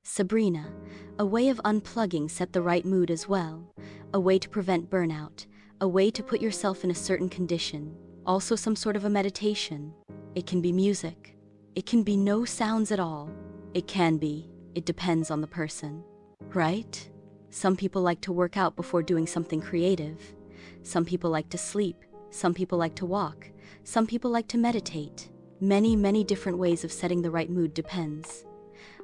Sabrina, a way of unplugging, set the right mood as well, a way to prevent burnout, a way to put yourself in a certain condition, also some sort of a meditation. It can be music. It can be no sounds at all. It depends on the person, right? Some people like to work out before doing something creative. Some people like to sleep. Some people like to walk. Some people like to meditate. Many different ways of setting the right mood depends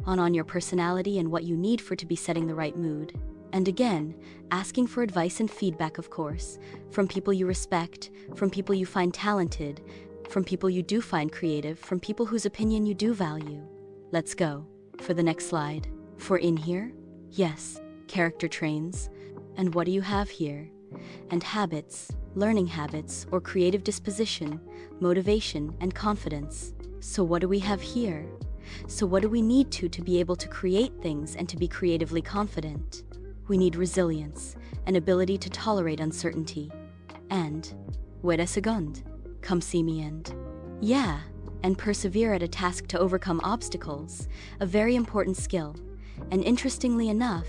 on your personality and what you need for to be setting the right mood. And again, asking for advice and feedback, of course, from people you respect, from people you find talented, from people you do find creative, from people whose opinion you do value. Let's go for the next slide. For in here, yes, character traits. And what do you have here? And habits, learning habits, or creative disposition, motivation, and confidence. So what do we have here? So what do we need to be able to create things and to be creatively confident? We need resilience, an ability to tolerate uncertainty. And, wait a second, come see me and persevere at a task to overcome obstacles, a very important skill. And interestingly enough,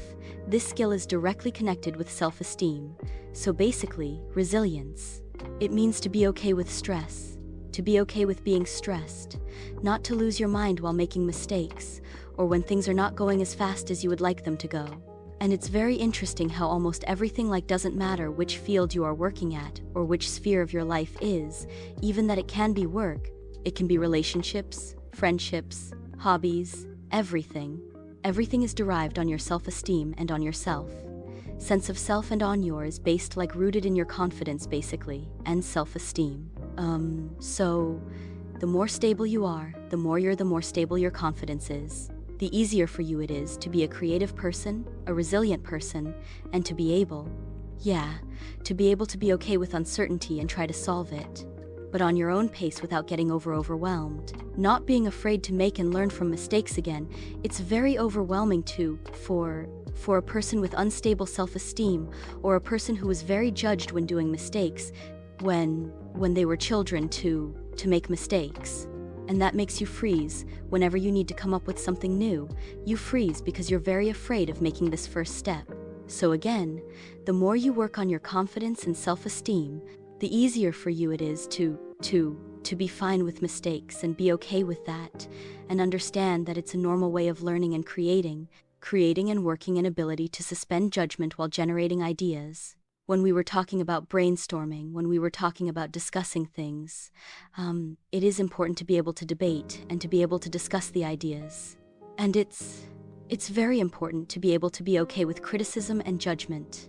this skill is directly connected with self-esteem. So basically, resilience. It means to be okay with stress, to be okay with being stressed, not to lose your mind while making mistakes, or when things are not going as fast as you would like them to go. And it's very interesting how almost everything doesn't matter which field you are working at, or which sphere of your life is, even that it can be work, it can be relationships, friendships, hobbies, everything. Everything is derived on your self-esteem and on yourself. Sense of self and on yours based rooted in your confidence basically, and self-esteem. So the more stable you are, the more stable your confidence is. The easier for you it is to be a creative person, a resilient person, and to be able to be okay with uncertainty and try to solve it. But on your own pace without getting overwhelmed. Not being afraid to make and learn from mistakes again. It's very overwhelming for a person with unstable self-esteem, or a person who was very judged when doing mistakes, when they were children to make mistakes. And that makes you freeze. Whenever you need to come up with something new, you freeze because you're very afraid of making this first step. So again, the more you work on your confidence and self-esteem, the easier for you it is to be fine with mistakes and be okay with that, and understand that it's a normal way of learning and creating and working an ability to suspend judgment while generating ideas. When we were talking about brainstorming, when we were talking about discussing things, it is important to be able to debate and to be able to discuss the ideas. And it's very important to be able to be okay with criticism and judgment.